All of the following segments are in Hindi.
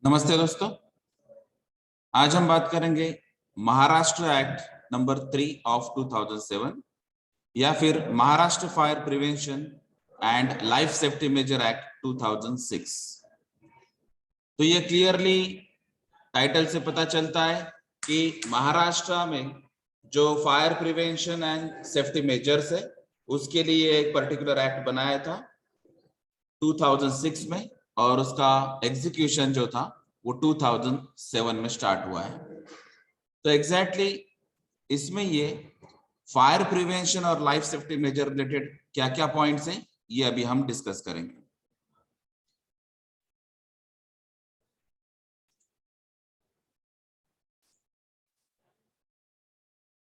नमस्ते दोस्तों। आज हम बात करेंगे महाराष्ट्र एक्ट नंबर 3 ऑफ 2007 या फिर Maharashtra fire prevention and life safety major act 2006। तो ये क्लियरली टाइटल से पता चलता है कि महाराष्ट्र में जो fire prevention and safety measures है उसके लिए एक पर्टिकुलर एक्ट बनाया था 2006 में, और उसका एग्जीक्यूशन जो था वो 2007 में स्टार्ट हुआ है। तो एग्जैक्टली इसमें ये फायर प्रिवेंशन और लाइफ सेफ्टी मेजर रिलेटेड क्या क्या पॉइंट्स हैं ये अभी हम डिस्कस करेंगे।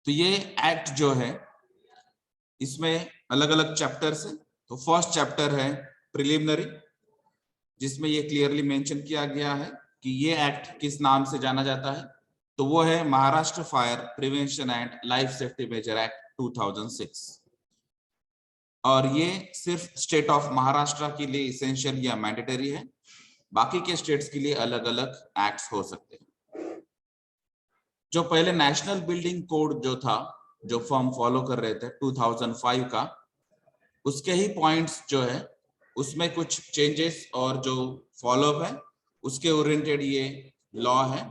तो ये एक्ट जो है इसमें अलग अलग चैप्टर्स हैं। तो फर्स्ट चैप्टर है प्रिलिमिनरी, जिसमें ये क्लियरली मेंशन किया गया है कि ये एक्ट किस नाम से जाना जाता है। तो वो है Maharashtra fire prevention and life safety major act 2006, और ये सिर्फ स्टेट ऑफ महाराष्ट्र के लिए इसेंशियल या मैंडेटरी है। बाकी के स्टेट्स के लिए अलग अलग एक्ट्स हो सकते हैं। जो पहले नेशनल बिल्डिंग कोड जो था, जो फॉर्म फॉलो कर रहे थे 2005 का, उसके ही पॉइंट्स जो है उसमें कुछ चेंजेस और जो फॉलोअप है उसके ओरिएंटेड ये लॉ है।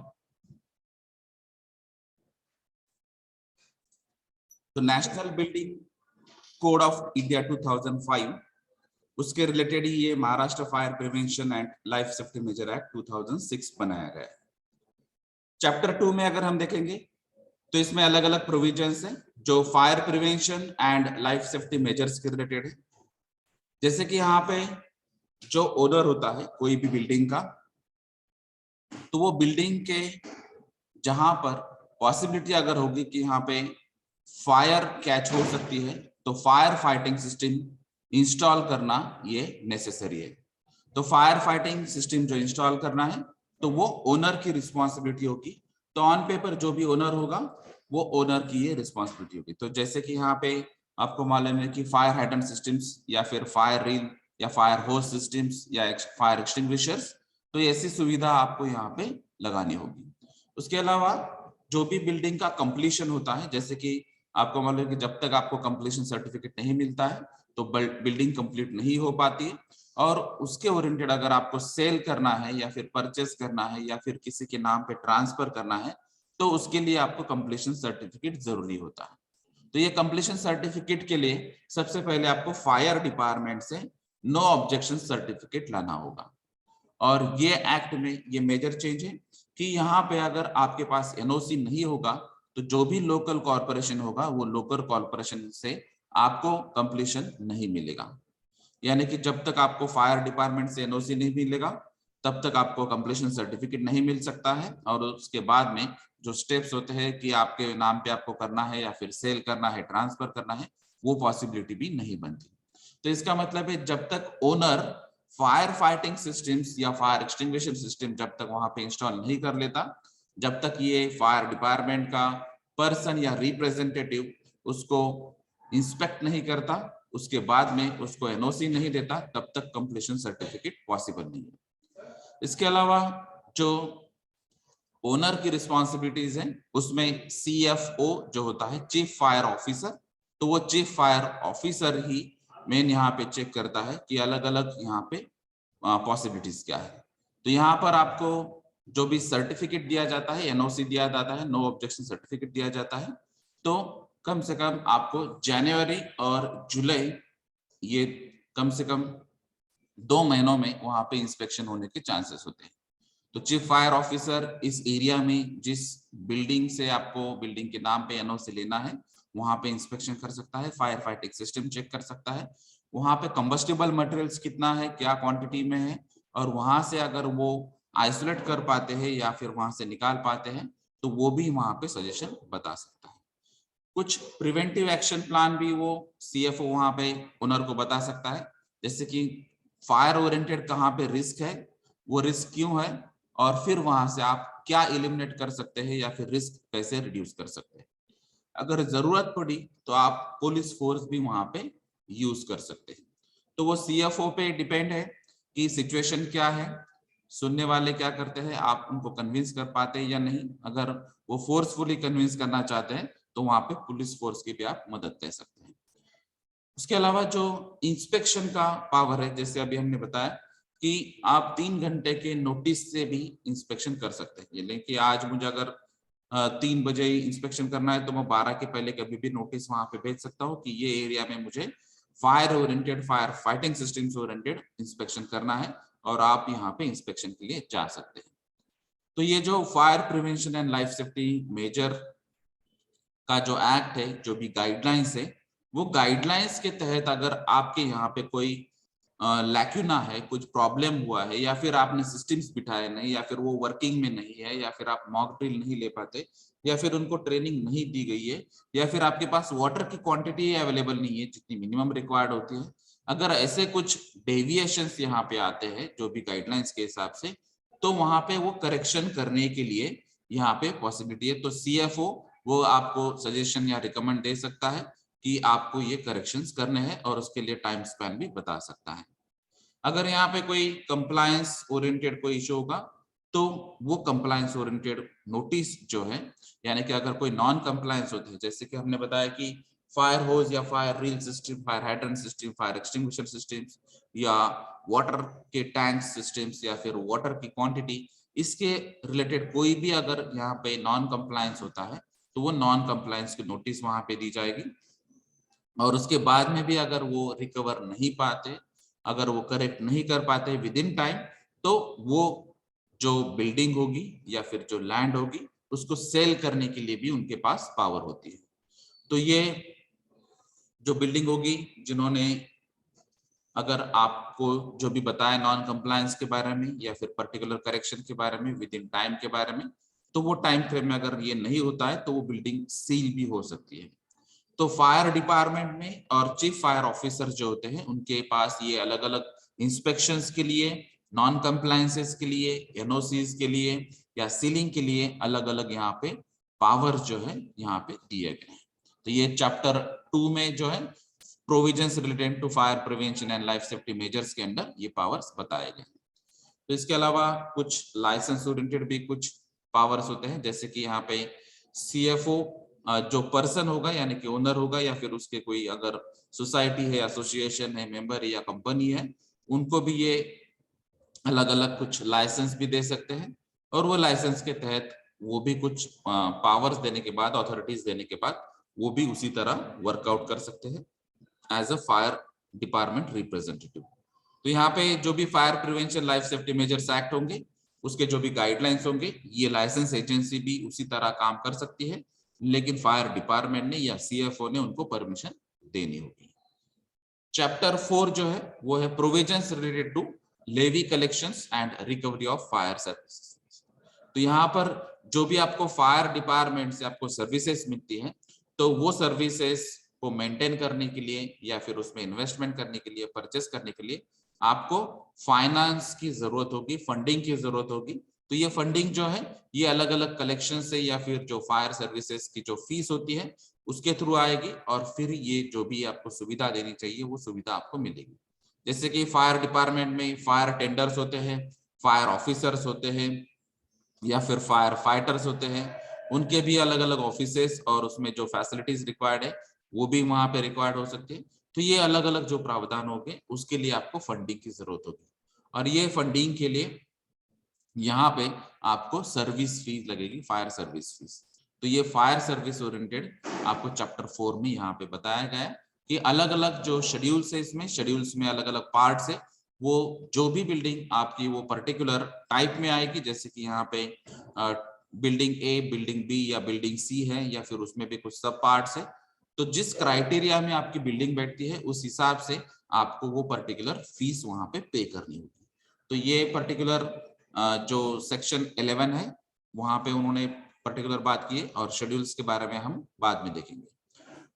तो national building code of India 2005, उसके रिलेटेड ही ये Maharashtra fire prevention and life safety major act 2006 बनाया गया है। चैप्टर 2 में अगर हम देखेंगे तो इसमें अलग अलग प्रोविजंस हैं जो fire prevention and life safety measures के रिलेटेड है। जैसे कि यहाँ पे जो ओनर होता है कोई भी बिल्डिंग का, तो वो बिल्डिंग के जहां पर पॉसिबिलिटी अगर होगी कि यहाँ पे फायर कैच हो सकती है तो फायर फाइटिंग सिस्टम इंस्टॉल करना ये नेसेसरी है। तो फायर फाइटिंग सिस्टम जो इंस्टॉल करना है तो वो ओनर की रिस्पॉन्सिबिलिटी होगी। तो ऑन पेपर जो भी ओनर होगा वो ओनर की ये रिस्पॉन्सिबिलिटी होगी। तो जैसे कि यहाँ पे आपको मालूम है कि फायर हाइड्रेंट सिस्टम्स या फिर फायर रिल या फायर होस सिस्टम्स या फायर एक्सटिंग्विशर्स, तो ऐसी सुविधा आपको यहाँ पे लगानी होगी। उसके अलावा जो भी बिल्डिंग का कंप्लीशन होता है, जैसे कि आपको मालूम है कि जब तक आपको कंप्लीशन सर्टिफिकेट नहीं मिलता है तो बिल्डिंग कंप्लीट नहीं हो पाती है, और उसके ओरिएंटेड अगर आपको सेल करना है या फिर परचेस करना है या फिर किसी के नाम पे ट्रांसफर करना है तो उसके लिए आपको कंप्लीशन सर्टिफिकेट जरूरी होता है। तो ये कंप्लीशन सर्टिफिकेट के लिए सबसे पहले आपको फायर डिपार्टमेंट से नो ऑब्जेक्शन सर्टिफिकेट लाना होगा। और ये एक्ट में ये मेजर चेंज है कि यहाँ पे अगर आपके पास एनओसी नहीं होगा तो जो भी लोकल कॉर्पोरेशन होगा वो लोकल कॉर्पोरेशन से आपको कंप्लीशन नहीं मिलेगा। यानी कि जब तक आपको फायर डिपार्टमेंट से एनओसी नहीं मिलेगा तब तक आपको कंप्लीशन सर्टिफिकेट नहीं मिल सकता है, और उसके बाद में जो स्टेप्स होते हैं कि आपके नाम पे आपको करना है या फिर सेल करना है, ट्रांसफर करना है, वो पॉसिबिलिटी भी नहीं बनती। तो इसका मतलब है जब तक ओनर फायर फाइटिंग सिस्टम्स या फायर एक्सटिंग्विशर सिस्टम जब तक वहां पे इंस्टॉल नहीं कर लेता, जब तक ये फायर डिपार्टमेंट का पर्सन या रिप्रेजेंटेटिव उसको इंस्पेक्ट नहीं करता, उसके बाद में उसको एनओसी नहीं देता, तब तक कंप्लीशन सर्टिफिकेट पॉसिबल नहीं है। इसके अलावा जो ओनर की रिस्पॉन्सिबिलिटीज हैं उसमें सीएफओ जो होता है चीफ फायर ऑफिसर, तो वो चीफ फायर ऑफिसर ही मेन यहाँ पे चेक करता है कि अलग अलग यहाँ पे पॉसिबिलिटीज क्या है। तो यहाँ पर आपको जो भी सर्टिफिकेट दिया जाता है, एनओसी दिया जाता है, नो ऑब्जेक्शन सर्टिफिकेट दिया जाता है, तो कम से कम आपको जनवरी और जुलाई, ये कम से कम 2 महीनों में वहां पे इंस्पेक्शन होने के चांसेस होते हैं। तो चीफ फायर ऑफिसर इस एरिया में जिस बिल्डिंग से आपको बिल्डिंग के नाम पे एनओसी लेना है वहां पे इंस्पेक्शन कर सकता है, फायर फाइटिंग सिस्टम चेक कर सकता है, वहां पे कंबस्टिबल मटेरियल्स कितना है, क्या क्वांटिटी में है, और वहां से अगर वो आइसोलेट कर पाते हैं या फिर वहां से निकाल पाते हैं तो वो भी वहां पे सजेशन बता सकता है। कुछ प्रिवेंटिव एक्शन प्लान भी वो सीएफओ वहां पे ओनर को बता सकता है, जैसे कि फायर ओरिएंटेड कहाँ पे रिस्क है, वो रिस्क क्यों है, और फिर वहां से आप क्या एलिमिनेट कर सकते हैं या फिर रिस्क कैसे रिड्यूस कर सकते हैं। अगर जरूरत पड़ी तो आप पुलिस फोर्स भी वहां पे यूज कर सकते हैं। तो वो सीएफओ पे डिपेंड है कि सिचुएशन क्या है, सुनने वाले क्या करते हैं, आप उनको कन्विंस कर पाते हैं या नहीं। अगर वो फोर्सफुली कन्विंस करना चाहते हैं तो वहां पे पुलिस फोर्स की भी आप मदद ले सकते हैं। उसके अलावा जो इंस्पेक्शन का पावर है, जैसे अभी हमने बताया कि आप 3 घंटे के नोटिस से भी इंस्पेक्शन कर सकते हैं। यानी कि आज मुझे अगर 3 बजे इंस्पेक्शन करना है तो मैं 12 के पहले कभी भी नोटिस वहां पे भेज सकता हूँ कि ये एरिया में मुझे fire oriented, fire fighting systems oriented inspection करना है, और आप यहाँ पे इंस्पेक्शन के लिए जा सकते हैं। तो ये जो fire prevention and life safety major का जो एक्ट है, जो भी गाइडलाइंस है, वो गाइडलाइंस के तहत अगर आपके यहाँ पे कोई लैक्यूना है, कुछ प्रॉब्लम हुआ है, या फिर आपने सिस्टम्स बिठाए नहीं, या फिर वो वर्किंग में नहीं है, या फिर आप मॉक ड्रिल नहीं ले पाते, या फिर उनको ट्रेनिंग नहीं दी गई है, या फिर आपके पास वाटर की क्वांटिटी अवेलेबल नहीं है जितनी मिनिमम रिक्वायर्ड होती है, अगर ऐसे कुछ डेविएशंस यहाँ पे आते हैं जो भी गाइडलाइंस के हिसाब से, तो वहां पे वो करेक्शन करने के लिए यहाँ पे पॉसिबिलिटी है। तो सीएफओ वो आपको सजेशन या रिकमेंड दे सकता है कि आपको ये करेक्शंस करने हैं, और उसके लिए टाइम स्पैन भी बता सकता है। अगर यहाँ पे कोई कंप्लायंस ओरिएंटेड कोई इशू होगा तो वो कंप्लायंस ओरिएंटेड नोटिस जो है, यानी कि अगर कोई नॉन कंप्लायंस होते हैं, जैसे कि हमने बताया कि फायर होज या fire reel system, fire hydrant system, fire extinguisher systems, या वाटर के टैंक सिस्टम्स, या फिर वाटर की क्वांटिटी, इसके रिलेटेड कोई भी अगर यहाँ पे नॉन कंप्लायंस होता है तो वो नॉन कंप्लायंस की नोटिस वहां पे दी जाएगी। और उसके बाद में भी अगर वो रिकवर नहीं पाते, अगर वो करेक्ट नहीं कर पाते विद इन टाइम, तो वो जो बिल्डिंग होगी या फिर जो लैंड होगी उसको सेल करने के लिए भी उनके पास पावर होती है। तो ये जो बिल्डिंग होगी, जिन्होंने अगर आपको जो भी बताया नॉन कंप्लायंस के बारे में या फिर पर्टिकुलर करेक्शन के बारे में विद इन टाइम के बारे में, तो वो टाइम फ्रेम में अगर ये नहीं होता है तो वो बिल्डिंग सील भी हो सकती है। तो फायर डिपार्टमेंट में और चीफ फायर ऑफिसर जो होते हैं उनके पास ये अलग अलग इंस्पेक्शंस के लिए, नॉन कंप्लायंसेस के लिए, एनओसीज के लिए या सीलिंग के लिए अलग अलग यहाँ पे पावर जो है यहाँ पे दिए गए हैं। तो ये चैप्टर 2 में जो है provisions related to fire prevention and life safety measures के अंदर ये पावर्स बताए गए हैं। तो इसके अलावा कुछ लाइसेंस ओरिएंटेड भी कुछ पावर्स होते हैं, जैसे कि यहाँ पे सीएफओ जो पर्सन होगा यानी कि ओनर होगा, या फिर उसके कोई अगर सोसाइटी है, एसोसिएशन है, मेंबर है या कंपनी है, उनको भी ये अलग अलग कुछ लाइसेंस भी दे सकते हैं, और वो लाइसेंस के तहत वो भी कुछ पावर्स देने के बाद, अथॉरिटीज देने के बाद वो भी उसी तरह वर्कआउट कर सकते हैं as a fire department representative. तो यहाँ पे जो भी fire prevention life safety measures act होंगे, उसके जो भी गाइडलाइंस होंगे, ये लाइसेंस एजेंसी भी उसी तरह काम कर सकती है, लेकिन फायर डिपार्टमेंट ने या सीएफओ ने उनको परमिशन देनी होगी। चैप्टर 4 जो है वो है provisions related to levy collections and recovery of fire services. तो यहाँ पर जो भी आपको फायर डिपार्टमेंट से आपको सर्विसेज मिलती है, तो वो सर्विसेज को मेंटेन करने के लिए या फिर उसमें इन्वेस्टमेंट करने के लिए, परचेस करने के लिए आपको फाइनेंस की जरूरत होगी, फंडिंग की जरूरत होगी। तो ये फंडिंग जो है ये अलग अलग कलेक्शन से या फिर जो फायर सर्विसेज की जो फीस होती है उसके थ्रू आएगी, और फिर ये जो भी आपको सुविधा देनी चाहिए वो सुविधा आपको मिलेगी। जैसे कि फायर डिपार्टमेंट में फायर टेंडर्स होते हैं, फायर ऑफिसर्स होते हैं, या फिर फायर फाइटर्स होते हैं, उनके भी अलग अलग ऑफिसेस और उसमें जो फैसिलिटीज रिक्वायर्ड है वो भी वहां पे रिक्वायर्ड हो सकती है। तो ये अलग अलग जो प्रावधान होंगे उसके लिए आपको फंडिंग की जरूरत होगी, और ये फंडिंग के लिए यहाँ पे आपको सर्विस फीस लगेगी, फायर सर्विस फीस। तो ये फायर सर्विस ओरिएंटेड आपको चैप्टर 4 में यहाँ पे बताया गया है कि अलग अलग जो शेड्यूल्स है, इसमें शेड्यूल्स में अलग अलग पार्ट्स है, वो जो भी बिल्डिंग आपकी वो पर्टिकुलर टाइप में आएगी, जैसे कि यहाँ पे बिल्डिंग ए, बिल्डिंग बी या बिल्डिंग सी है, या फिर उसमें भी कुछ सब पार्ट्स है। तो जिस क्राइटेरिया में आपकी बिल्डिंग बैठती है उस हिसाब से आपको वो पर्टिकुलर फीस वहां पे पे करनी होगी। तो ये पर्टिकुलर जो सेक्शन 11 है वहां पे उन्होंने पर्टिकुलर बात की है, और शेड्यूल्स के बारे में हम बाद में देखेंगे।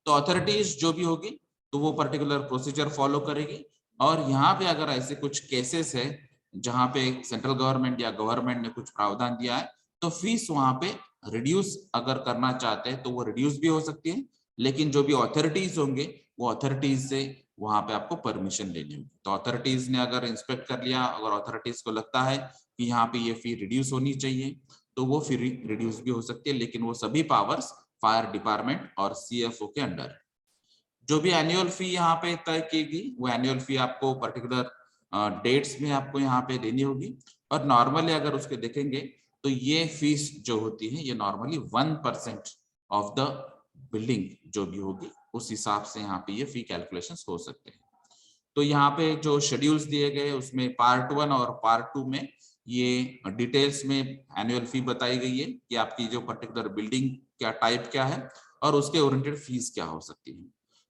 तो अथॉरिटीज जो भी होगी तो वो पर्टिकुलर प्रोसीजर फॉलो करेगी, और यहाँ पे अगर ऐसे कुछ केसेस है जहाँ पे सेंट्रल गवर्नमेंट या गवर्नमेंट ने कुछ प्रावधान दिया है तो फीस वहां पे रिड्यूस अगर करना चाहते हैं तो वो रिड्यूस भी हो सकती है, लेकिन जो भी ऑथोरिटीज होंगे वो ऑथोरिटीज से वहां पे आपको परमिशन लेनी होगी। तो ऑथोरिटीज ने अगर इंस्पेक्ट कर लिया, अगर ऑथोरिटीज को लगता है कि यहाँ पे ये फी रिड्यूस होनी चाहिए तो वो फी रिड्यूस भी हो सकती है, लेकिन वो सभी पावर्स फायर डिपार्टमेंट और सीएफओ के अंडर। जो भी एनुअल फी यहाँ पे तय की गई वो एनुअल फी आपको पर्टिकुलर डेट्स में आपको यहाँ पे देनी होगी। और नॉर्मली अगर उसके देखेंगे तो ये फीस जो होती है ये नॉर्मली 1% ऑफ द बिल्डिंग जो भी होगी उस हिसाब से यहाँ पे ये फी कैलकुलेशंस हो सकते हैं। तो यहाँ पे जो शेड्यूल्स दिए गए उसमें पार्ट 1 और पार्ट 2 में ये डिटेल्स में एनुअल फी बताई गई है कि आपकी जो पर्टिकुलर बिल्डिंग क्या टाइप क्या है और उसके ओरिएंटेड फीस क्या हो सकती है।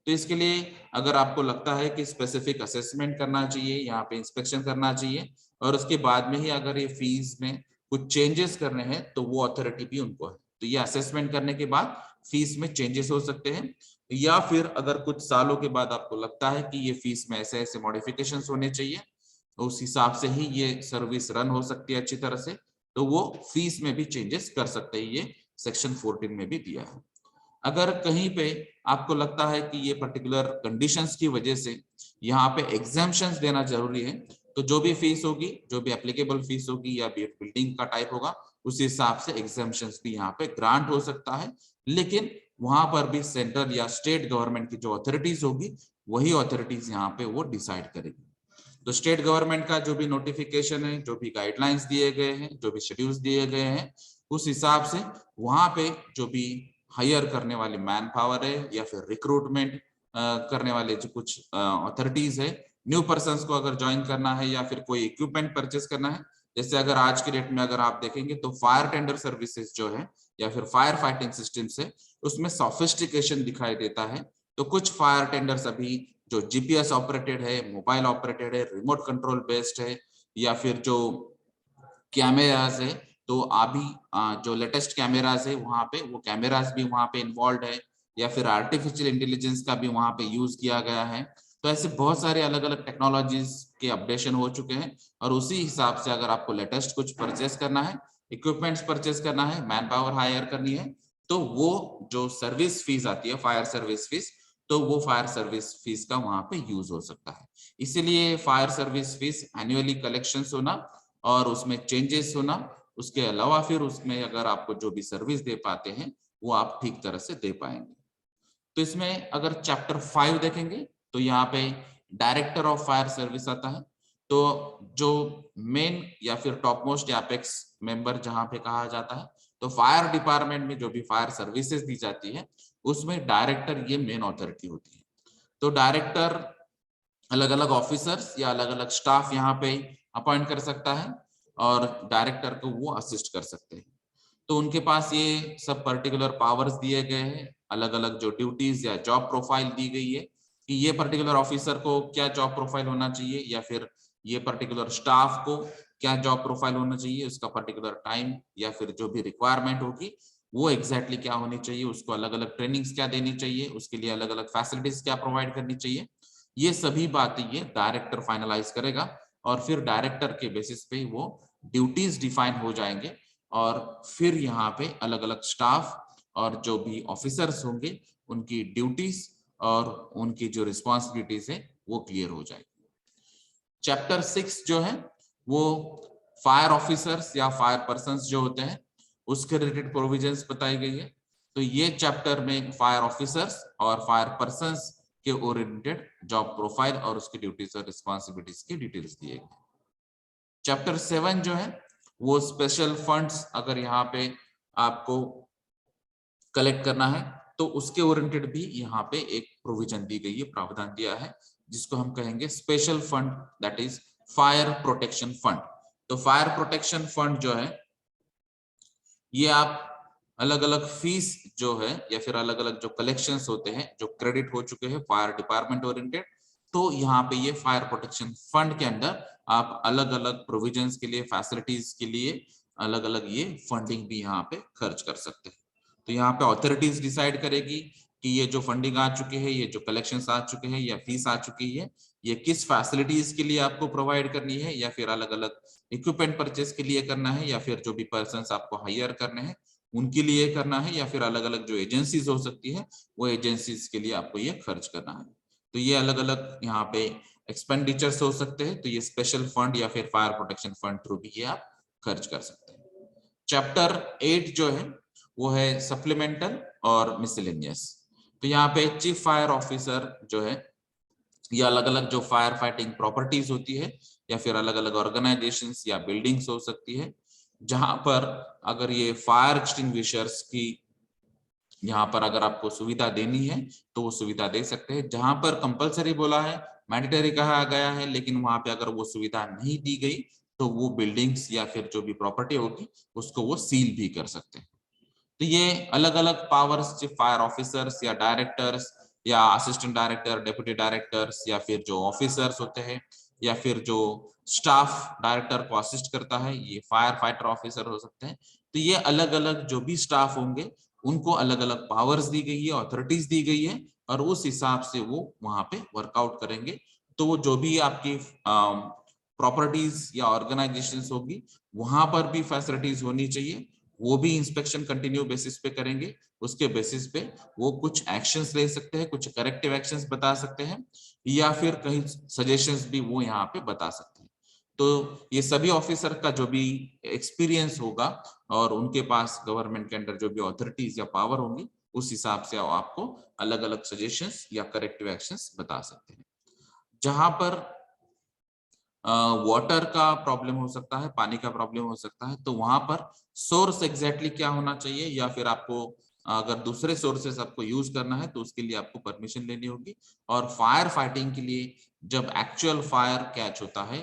तो इसके लिए अगर आपको लगता है कि स्पेसिफिक असेसमेंट करना चाहिए, यहाँ पे इंस्पेक्शन करना चाहिए और उसके बाद में ही अगर ये फीस में कुछ चेंजेस करने हैं तो वो अथॉरिटी भी उनको है। तो ये असेसमेंट करने के बाद फीस में चेंजेस हो सकते हैं, या फिर अगर कुछ सालों के बाद आपको लगता है कि ये फीस में ऐसे ऐसे मॉडिफिकेशंस होने चाहिए तो उस हिसाब से ही ये सर्विस रन हो सकती है अच्छी तरह से, तो वो फीस में भी चेंजेस कर सकते हैं। ये सेक्शन 14 में भी दिया है। अगर कहीं पे आपको लगता है कि ये पर्टिकुलर कंडीशंस की वजह से यहाँ पे एग्जाम्पशंस देना जरूरी है तो जो भी फीस होगी, जो भी एप्लीकेबल फीस होगी या बिल्डिंग का टाइप होगा उस हिसाब से एग्जाम्पशंस भी यहाँ पे ग्रांट हो सकता है। लेकिन वहां पर भी सेंट्रल या स्टेट गवर्नमेंट की जो अथॉरिटीज होगी वही अथॉरिटीज यहाँ पे वो डिसाइड करेगी। तो स्टेट गवर्नमेंट का जो भी नोटिफिकेशन है, जो भी गाइडलाइंस दिए गए हैं, जो भी शेड्यूल्स दिए गए हैं उस हिसाब से वहां पे जो भी हायर करने वाली मैन पावर है या फिर रिक्रूटमेंट करने वाले जो कुछ अथॉरिटीज है, न्यू पर्सन्स को अगर ज्वाइन करना है या फिर कोई इक्विपमेंट परचेस करना है, जैसे अगर आज के डेट में अगर आप देखेंगे तो फायर टेंडर सर्विसेज जो है या फिर फायर फाइटिंग सिस्टम से उसमें सोफिस्टिकेशन दिखाई देता है। तो कुछ फायर टेंडर्स अभी जो जीपीएस ऑपरेटेड है, मोबाइल ऑपरेटेड है, रिमोट कंट्रोल बेस्ड है, या फिर जो कैमराज है तो अभी जो लेटेस्ट कैमराज है वहां पे वो कैमराज भी वहां पे इन्वॉल्व है, या फिर आर्टिफिशियल इंटेलिजेंस का भी वहां पे यूज किया गया है। तो ऐसे बहुत सारे अलग अलग टेक्नोलॉजीज के अपडेशन हो चुके हैं और उसी हिसाब से अगर आपको लेटेस्ट कुछ परचेस करना है, इक्विपमेंट्स परचेस करना है, मैन पावर हायर करनी है, तो वो जो सर्विस फीस आती है फायर सर्विस फीस, तो वो फायर सर्विस फीस का वहां पे यूज हो सकता है। इसीलिए fire service fees annually collection होना और उसमें चेंजेस होना, उसके अलावा फिर उसमें अगर आपको जो भी सर्विस दे पाते हैं वो आप ठीक तरह से दे पाएंगे। तो इसमें अगर चैप्टर 5 देखेंगे तो यहाँ पे डायरेक्टर ऑफ फायर सर्विस आता है। तो जो मेन या फिर टॉप मोस्ट एपेक्स मेंबर जहां पे कहा जाता है, तो फायर डिपार्टमेंट में जो भी फायर सर्विसेज दी जाती है उसमें डायरेक्टर ये मेन अथॉरिटी होती है। तो डायरेक्टर अलग अलग ऑफिसर्स या अलग अलग स्टाफ यहाँ पे अपॉइंट कर सकता है और डायरेक्टर को वो असिस्ट कर सकते हैं। तो उनके पास ये सब पर्टिकुलर पावर्स दिए गए हैं, अलग अलग जो ड्यूटीज या जॉब प्रोफाइल दी गई है कि ये पर्टिकुलर ऑफिसर को क्या जॉब प्रोफाइल होना चाहिए या फिर ये पर्टिकुलर स्टाफ को क्या जॉब प्रोफाइल होना चाहिए, उसका पर्टिकुलर टाइम या फिर जो भी रिक्वायरमेंट होगी वो एग्जैक्टली क्या होनी चाहिए, उसको अलग अलग ट्रेनिंग्स क्या देनी चाहिए, उसके लिए अलग अलग फैसिलिटीज क्या प्रोवाइड करनी चाहिए, ये सभी बातें ये डायरेक्टर फाइनलाइज करेगा। और फिर डायरेक्टर के बेसिस पे वो ड्यूटीज डिफाइन हो जाएंगे और फिर यहाँ पे अलग अलग स्टाफ और जो भी ऑफिसर्स होंगे उनकी ड्यूटीज और उनकी जो रिस्पॉन्सिबिलिटीज है वो क्लियर हो जाएगी। चैप्टर 6 जो है वो फायर ऑफिसर्स या फायर पर्सन्स जो होते हैं उसके रिलेटेड प्रोविजंस बताई गई है। तो ये चैप्टर में फायर ऑफिसर्स और फायर पर्सन्स के ओरिएंटेड जॉब प्रोफाइल और उसकी ड्यूटीज और रिस्पॉन्सिबिलिटीज की डिटेल्स दिए गए। चैप्टर 7 जो है वो स्पेशल फंड्स अगर यहाँ पे आपको कलेक्ट करना है तो उसके ओरिएंटेड भी यहाँ पे एक प्रोविजन दी गई है, प्रावधान दिया है जिसको हम कहेंगे special fund, that is fire protection fund. तो फायर प्रोटेक्शन फंड जो है ये आप अलग अलग फीस जो है या फिर अलग अलग जो कलेक्शंस होते हैं जो क्रेडिट हो चुके हैं फायर डिपार्टमेंट ओरिएंटेड, तो यहाँ पे ये फायर प्रोटेक्शन फंड के अंदर आप अलग अलग प्रोविजंस के लिए, फैसिलिटीज के लिए अलग अलग ये फंडिंग भी यहाँ पे खर्च कर सकते हैं। तो यहाँ पे अथॉरिटीज डिसाइड करेगी कि ये जो फंडिंग आ चुके हैं, ये जो कलेक्शंस आ चुके हैं या फीस आ चुकी है, ये किस फैसिलिटीज के लिए आपको प्रोवाइड करनी है या फिर अलग अलग इक्विपमेंट परचेस के लिए करना है या फिर जो भी पर्सन्स आपको हायर करने हैं उनके लिए करना है, या फिर अलग अलग जो एजेंसीज हो सकती है वो एजेंसीज के लिए आपको ये खर्च करना है। तो ये अलग अलग यहाँ पे एक्सपेंडिचर्स हो सकते हैं, तो ये स्पेशल फंड या फिर फायर प्रोटेक्शन फंड थ्रू भी ये आप खर्च कर सकते हैं। चैप्टर 8 जो है वो है सप्लीमेंटल और मिसलेनियस। तो यहाँ पे चीफ फायर ऑफिसर जो है, ये अलग अलग जो फायर फाइटिंग प्रॉपर्टीज होती है या फिर अलग अलग ऑर्गेनाइजेशंस या बिल्डिंग्स हो सकती है, जहां पर अगर ये फायर एक्सटिंग्विशर्स की यहाँ पर अगर आपको सुविधा देनी है तो वो सुविधा दे सकते हैं। जहां पर कंपलसरी बोला है, मैंडेटरी कहा गया है, लेकिन वहां पे अगर वो सुविधा नहीं दी गई तो वो बिल्डिंग्स या फिर जो भी प्रॉपर्टी होगी उसको वो सील भी कर सकते हैं। तो ये अलग अलग पावर्स जो फायर ऑफिसर्स या डायरेक्टर्स या असिस्टेंट डायरेक्टर, डेप्यूटी डायरेक्टर्स या फिर जो ऑफिसर्स होते हैं या फिर जो स्टाफ डायरेक्टर को असिस्ट करता है, ये फायर फाइटर ऑफिसर हो सकते हैं। तो ये अलग अलग जो भी स्टाफ होंगे उनको अलग अलग पावर्स दी गई है, अथॉरिटीज दी गई है, और उस हिसाब से वो वहां पे वर्कआउट करेंगे। तो वो जो भी आपकी प्रॉपर्टीज या ऑर्गेनाइजेशंस होगी वहां पर भी फैसिलिटीज होनी चाहिए, वो भी इंस्पेक्शन कंटिन्यू बेसिस पे करेंगे। उसके बेसिस पे वो कुछ एक्शंस ले सकते हैं, कुछ करेक्टिव एक्शंस बता सकते हैं, या फिर कहीं सजेशंस भी वो यहाँ पे बता सकते हैं। तो ये सभी ऑफिसर का जो भी एक्सपीरियंस होगा और उनके पास गवर्नमेंट के अंडर जो भी अथॉरिटीज या पावर होंगी उस हिसाब से आपको अलग अलग सजेशंस या करेक्टिव एक्शंस बता सकते हैं। जहां पर वाटर का प्रॉब्लम हो सकता है, पानी का प्रॉब्लम हो सकता है, तो वहां पर सोर्स एग्जैक्टली क्या होना चाहिए, या फिर आपको अगर दूसरे सोर्सेस आपको यूज करना है तो उसके लिए आपको परमिशन लेनी होगी। और फायर फाइटिंग के लिए जब एक्चुअल फायर कैच होता है,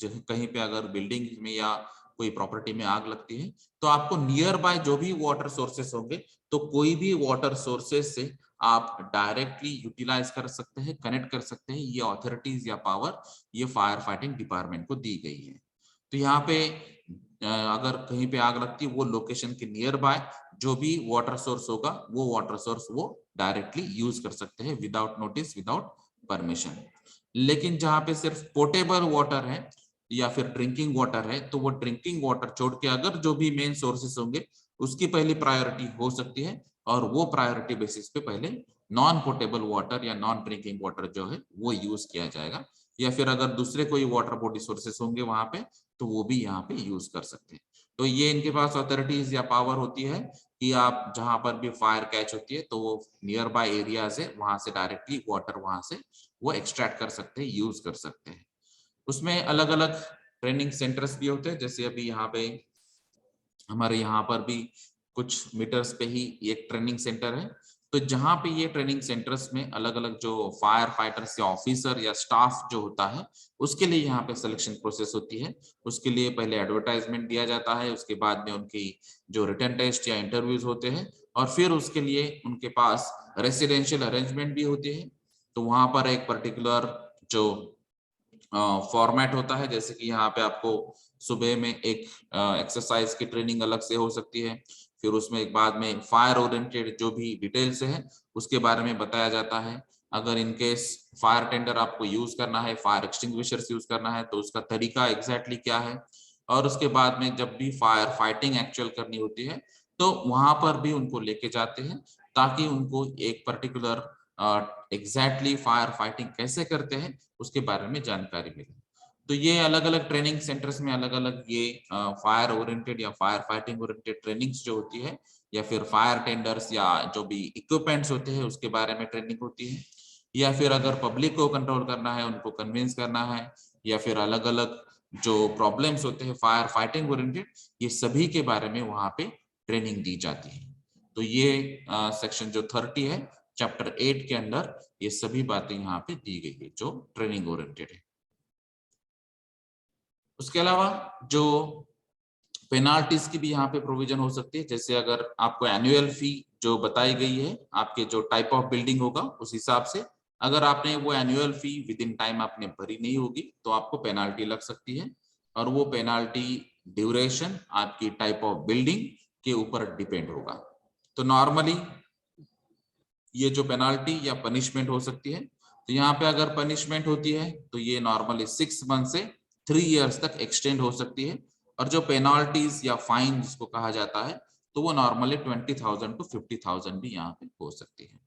कहीं पे अगर बिल्डिंग में या कोई प्रॉपर्टी में आग लगती है, तो आपको नियर बाय जो भी वाटर सोर्सेस होंगे, तो कोई भी वाटर सोर्सेस से आप डायरेक्टली यूटिलाइज कर सकते हैं, कनेक्ट कर सकते हैं। ये अथॉरिटीज या पावर ये फायर फाइटिंग डिपार्टमेंट को दी गई है। तो यहाँ पे अगर कहीं पे आग लगती है, वो लोकेशन के नियर बाय जो भी वाटर सोर्स होगा वो वाटर सोर्स वो डायरेक्टली यूज कर सकते हैं विदाउट नोटिस, विदाउट परमिशन। लेकिन जहाँ पे सिर्फ पोर्टेबल वाटर है या फिर ड्रिंकिंग वाटर है, तो वो ड्रिंकिंग वाटर छोड़ के अगर जो भी मेन सोर्सेस होंगे उसकी पहली प्रायोरिटी हो सकती है, और वो प्रायोरिटी बेसिस पे पहले नॉन पोर्टेबल वाटर या नॉन ड्रिंकिंग वाटर जो है वो यूज किया जाएगा। या फिर अगर दूसरे कोई वाटर बॉडी सोर्सेस होंगे वहां पे, तो वो भी यहाँ पे यूज कर सकते हैं। तो ये इनके पास अथॉरिटीज या पावर होती है कि आप जहां पर भी फायर कैच होती है तो वो नियर बाय एरियाज है वहां से डायरेक्टली वाटर वहां से वो एक्सट्रैक्ट कर सकते हैं, यूज कर सकते हैं। उसमें अलग अलग ट्रेनिंग सेंटर्स भी होते हैं, जैसे अभी यहाँ पे हमारे यहाँ पर भी कुछ मीटर्स पे ही एक ट्रेनिंग सेंटर है। तो जहाँ पे ये ट्रेनिंग सेंटर्स में अलग अलग जो फायर फाइटर्स या ऑफिसर या स्टाफ जो होता है उसके लिए यहाँ पे सिलेक्शन प्रोसेस होती है। उसके लिए पहले एडवर्टाइजमेंट दिया जाता है, उसके बाद में उनकी जो रिटन टेस्ट या इंटरव्यूज होते हैं, और फिर उसके लिए उनके पास रेसिडेंशियल अरेंजमेंट भी होती है। तो वहां पर एक पर्टिकुलर जो फॉर्मेट होता है, जैसे कि यहाँ पे आपको सुबह में एक एक्सरसाइज की ट्रेनिंग अलग से हो सकती है, फिर उसमें एक बाद में फायर ओरिएंटेड जो भी डिटेल्स है उसके बारे में बताया जाता है। अगर इनकेस फायर टेंडर आपको यूज करना है, फायर एक्सटिंग्विशर्स यूज करना है, तो उसका तरीका एग्जैक्टली क्या है। और उसके बाद में जब भी फायर फाइटिंग एक्चुअल करनी होती है तो वहां पर भी उनको लेके जाते हैं, ताकि उनको एक पर्टिकुलर एग्जैक्टली फायर फाइटिंग कैसे करते हैं उसके बारे में जानकारी मिले। तो ये अलग अलग ट्रेनिंग सेंटर्स में अलग अलग ये फायर ओरिएंटेड या फायर फाइटिंग ओरिएंटेड ट्रेनिंग्स जो होती है, या फिर फायर टेंडर्स या जो भी इक्विपमेंट्स होते हैं उसके बारे में ट्रेनिंग होती है, या फिर अगर पब्लिक को कंट्रोल करना है, उनको कन्विंस करना है, या फिर अलग अलग जो प्रॉब्लम्स होते हैं फायर फाइटिंग ओरिएंटेड, ये सभी के बारे में वहां पे ट्रेनिंग दी जाती है। तो ये सेक्शन जो 30 है चैप्टर 8 के अंदर ये सभी बातें यहाँ पे दी गई है जो ट्रेनिंग ओरिएंटेड है। उसके अलावा जो पेनाल्टीज की भी यहाँ पे प्रोविजन हो सकती है, जैसे अगर आपको एनुअल फी जो बताई गई है आपके जो टाइप ऑफ बिल्डिंग होगा उस हिसाब से, अगर आपने वो annual fee with in time आपने भरी नहीं होगी तो आपको पेनाल्टी लग सकती है। और वो पेनाल्टी ड्यूरेशन आपकी टाइप ऑफ बिल्डिंग के ऊपर डिपेंड होगा। तो नॉर्मली ये जो पेनाल्टी या पनिशमेंट हो सकती है, तो यहाँ पे अगर पनिशमेंट होती है तो ये नॉर्मली 6 मंथ से 3 इयर्स तक एक्सटेंड हो सकती है। और जो पेनाल्टीज या फाइन जिसको कहा जाता है तो वो नॉर्मली 20,000 to 50,000 भी यहाँ पे हो सकती है।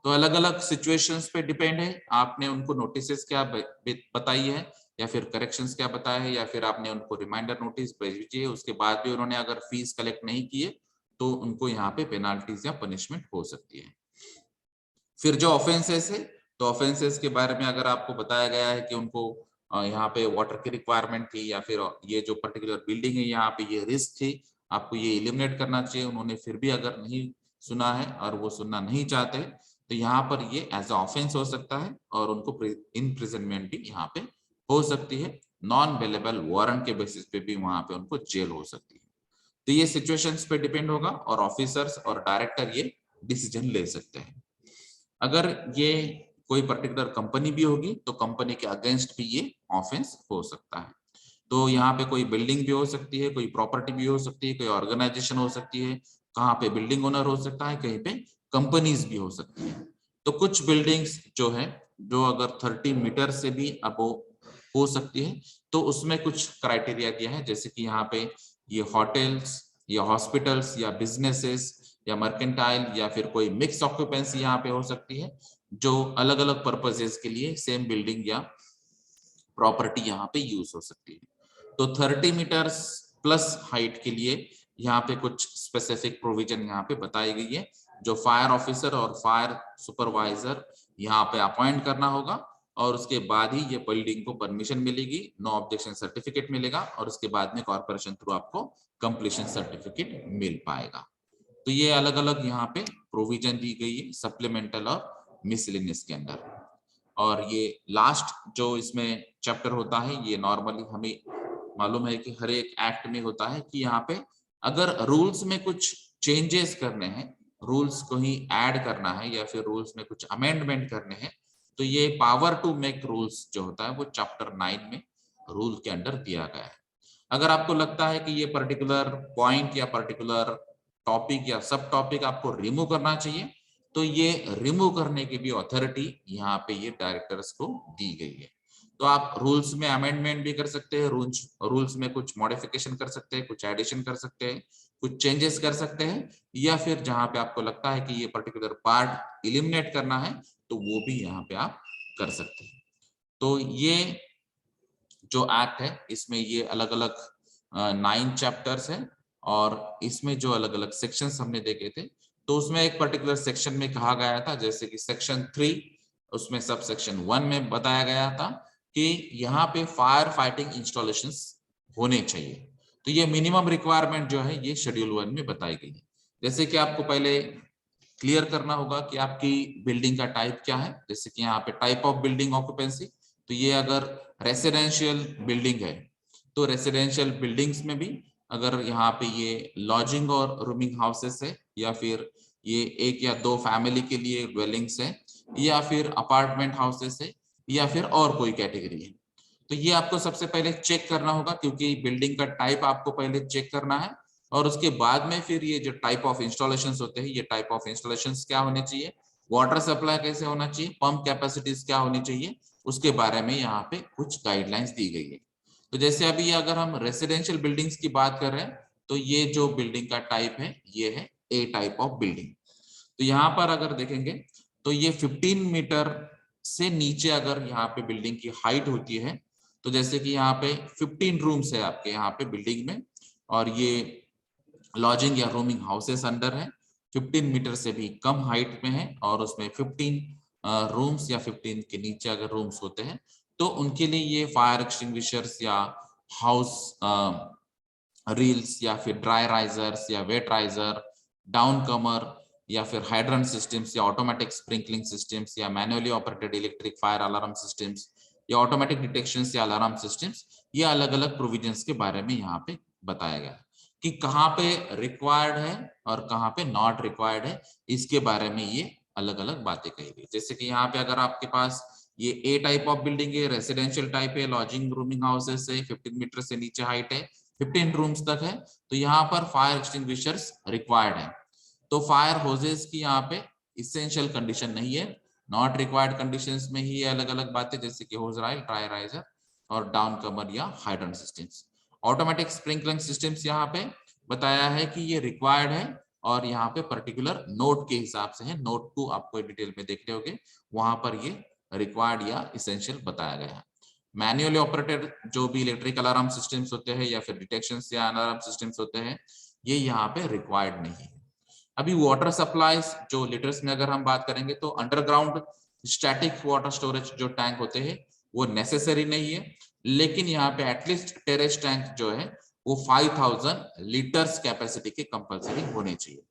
तो अलग अलग सिचुएशंस पे डिपेंड है, आपने उनको नोटिसेस क्या बताई है या फिर करेक्शंस क्या बताया है, या फिर आपने उनको रिमाइंडर नोटिस भेजिए, उसके बाद भी उन्होंने अगर फीस कलेक्ट नहीं किए तो उनको यहाँ पे पेनाल्टीज या पनिशमेंट हो सकती है। फिर जो ऑफेंसेस है, तो ऑफेंसेस के बारे में अगर आपको बताया गया है कि उनको यहाँ पे वाटर की रिक्वायरमेंट थी, या फिर ये जो पर्टिकुलर बिल्डिंग है यहाँ पे ये रिस्क थी, आपको ये एलिमिनेट करना चाहिए, उन्होंने फिर भी अगर नहीं सुना है और वो सुनना नहीं चाहते, तो यहाँ पर ये एज ऑफेंस हो सकता है और उनको इम्प्रिजनमेंट भी यहाँ पे हो सकती है। नॉन अवेलेबल वारंट के बेसिस पे भी वहां पे उनको जेल हो सकती है। तो ये सिचुएशंस पे डिपेंड होगा और ऑफिसर्स और डायरेक्टर ये डिसीजन ले सकते हैं। अगर ये कोई पर्टिकुलर कंपनी भी होगी तो कंपनी के अगेंस्ट भी ये ऑफेंस हो सकता है। तो यहाँ पे कोई बिल्डिंग भी हो सकती है, कोई प्रॉपर्टी भी हो सकती है, कोई ऑर्गेनाइजेशन हो सकती है, कहाँ पे बिल्डिंग ओनर हो सकता है, कहीं पे कंपनीज भी हो सकती है। तो कुछ बिल्डिंग्स जो है जो अगर 30 मीटर से भी अबो हो सकती है, तो उसमें कुछ क्राइटेरिया दिया है, जैसे कि यहाँ पे ये होटल्स या हॉस्पिटल्स या बिजनेसेस या मर्केंटाइल या फिर कोई मिक्स ऑक्यूपेंसी यहाँ पे हो सकती है, जो अलग अलग पर्पजेस के लिए सेम बिल्डिंग या प्रॉपर्टी यहाँ पे यूज हो सकती है। तो 30 मीटर्स प्लस हाइट के लिए यहाँ पे कुछ स्पेसिफिक प्रोविजन यहाँ पे बताई गई है, जो फायर ऑफिसर और फायर सुपरवाइजर यहाँ पे अपॉइंट करना होगा, और उसके बाद ही ये बिल्डिंग को परमिशन मिलेगी, नो ऑब्जेक्शन सर्टिफिकेट मिलेगा, और उसके बाद में कॉर्पोरेशन थ्रू आपको कंप्लीशन सर्टिफिकेट मिल पाएगा। तो ये अलग अलग यहाँ पे प्रोविजन दी गई है सप्लीमेंटल और मिसलेनियस के अंदर। और ये लास्ट जो इसमें चैप्टर होता है, ये नॉर्मली हमें मालूम है कि हर एक एक्ट में होता है कि यहाँ पे अगर रूल्स में कुछ चेंजेस करने हैं, रूल्स को ही ऐड करना है या फिर रूल्स में कुछ अमेंडमेंट करने हैं, तो ये पावर टू मेक रूल्स जो होता है वो चैप्टर 9 में रूल के अंदर दिया गया है। अगर आपको लगता है कि ये पर्टिकुलर पॉइंट या पर्टिकुलर टॉपिक या सब टॉपिक आपको रिमूव करना चाहिए, तो ये रिमूव करने की भी अथॉरिटी यहाँ पे ये डायरेक्टर्स को दी गई है। तो आप रूल्स में अमेंडमेंट भी कर सकते हैं, रूल्स में कुछ मॉडिफिकेशन कर सकते हैं, कुछ एडिशन कर सकते हैं, कुछ चेंजेस कर सकते हैं, या फिर जहां पे आपको लगता है कि ये पर्टिकुलर पार्ट एलिमिनेट करना है तो वो भी यहाँ पे आप कर सकते हैं। तो ये जो एक्ट है इसमें ये अलग अलग 9 चैप्टर्स हैं, और इसमें जो अलग अलग सेक्शंस हमने देखे थे, तो उसमें एक पर्टिकुलर सेक्शन में कहा गया था, जैसे कि सेक्शन 3 उसमें सब सेक्शन 1 में बताया गया था कि यहाँ पे फायर फाइटिंग इंस्टॉलेशंस होने चाहिए। तो ये मिनिमम रिक्वायरमेंट जो है ये शेड्यूल 1 में बताई गई है। जैसे कि आपको पहले क्लियर करना होगा कि आपकी बिल्डिंग का टाइप क्या है, जैसे कि यहाँ पे टाइप ऑफ बिल्डिंग ऑक्यूपेंसी, तो ये अगर रेसिडेंशियल बिल्डिंग है तो रेसिडेंशियल बिल्डिंग्स में भी अगर यहाँ पे ये लॉजिंग और रूमिंग हाउसेस है, या फिर ये एक या दो फैमिली के लिए ड्वेलिंग्स है, या फिर अपार्टमेंट हाउसेस है, या फिर और कोई कैटेगरी है, तो ये आपको सबसे पहले चेक करना होगा, क्योंकि बिल्डिंग का टाइप आपको पहले चेक करना है, और उसके बाद में फिर ये जो टाइप ऑफ इंस्टॉलेशंस होते हैं, ये टाइप ऑफ इंस्टॉलेशंस क्या होने चाहिए, वाटर सप्लाई कैसे होना चाहिए, पंप कैपेसिटीज क्या होनी चाहिए, उसके बारे में यहाँ पे कुछ गाइडलाइंस दी गई है। तो जैसे अभी अगर हम रेसिडेंशियल बिल्डिंग्स की बात कर रहे हैं, तो ये जो बिल्डिंग का टाइप है ये है ए टाइप ऑफ बिल्डिंग। तो यहाँ पर अगर देखेंगे तो ये 15 मीटर से नीचे अगर यहाँ पे बिल्डिंग की हाइट होती है, तो जैसे कि यहाँ पे 15 रूम्स है आपके यहाँ पे बिल्डिंग में, और ये लॉजिंग या रूमिंग हाउसेस अंडर है, 15 मीटर से भी कम हाइट में है, और उसमें 15 रूम्स या 15 के नीचे अगर रूम्स होते हैं, तो उनके लिए ये फायर एक्सटिंग्विशर्स या हाउस रील्स या फिर ड्राई राइजर्स या वेट राइजर, डाउन कमर या फिर हाइड्रेंट सिस्टम्स या ऑटोमेटिक स्प्रिंकलिंग सिस्टम्स या manually operated electric fire alarm systems या ऑटोमेटिक डिटेक्शन या अलार्म सिस्टम्स, ये अलग अलग प्रोविजंस के बारे में यहाँ पे बताया गया है कि कहाँ पे रिक्वायर्ड है और कहाँ पे नॉट रिक्वायर्ड है, इसके बारे में ये अलग अलग बातें कही गई। जैसे कि यहाँ पे अगर आपके पास ये ए टाइप ऑफ बिल्डिंग है, रेसिडेंशियल टाइप है, लॉजिंग रूमिंग हाउसेस है, 15 मीटर से नीचे हाइट है, 15 रूम्स तक है, तो यहाँ पर फायर एक्सटिंग्विशर्स रिक्वायर्ड है। तो फायर होजेस की यहाँ पे इसेंशियल कंडीशन नहीं है, नॉट रिक्वायर्ड कंडीशंस में ही अलग अलग बातें, जैसे कि होज राइल, ड्राई राइजर और डाउन कमर या hydrant systems. Automatic sprinkling systems यहाँ पे बताया है कि ये रिक्वायर्ड है और यहाँ पे पर्टिकुलर नोट के हिसाब से है, नोट 2 आपको डिटेल में देखने होंगे, वहां पर ये रिक्वायर्ड या इसेंशियल बताया गया है। मैन्युअली ऑपरेटेड जो भी इलेक्ट्रिक अलार्म सिस्टम्स होते हैं या फिर डिटेक्शन या अलार्म सिस्टम्स होते हैं, ये यहाँ पे रिक्वायर्ड नहीं है। अभी वाटर सप्लाईज जो लीटर्स में अगर हम बात करेंगे तो अंडरग्राउंड स्टैटिक वाटर स्टोरेज जो टैंक होते हैं वो नेसेसरी नहीं है, लेकिन यहाँ पे एटलीस्ट टेरेस टैंक जो है वो 5000 लीटर्स कैपेसिटी के कंपलसरी होने चाहिए।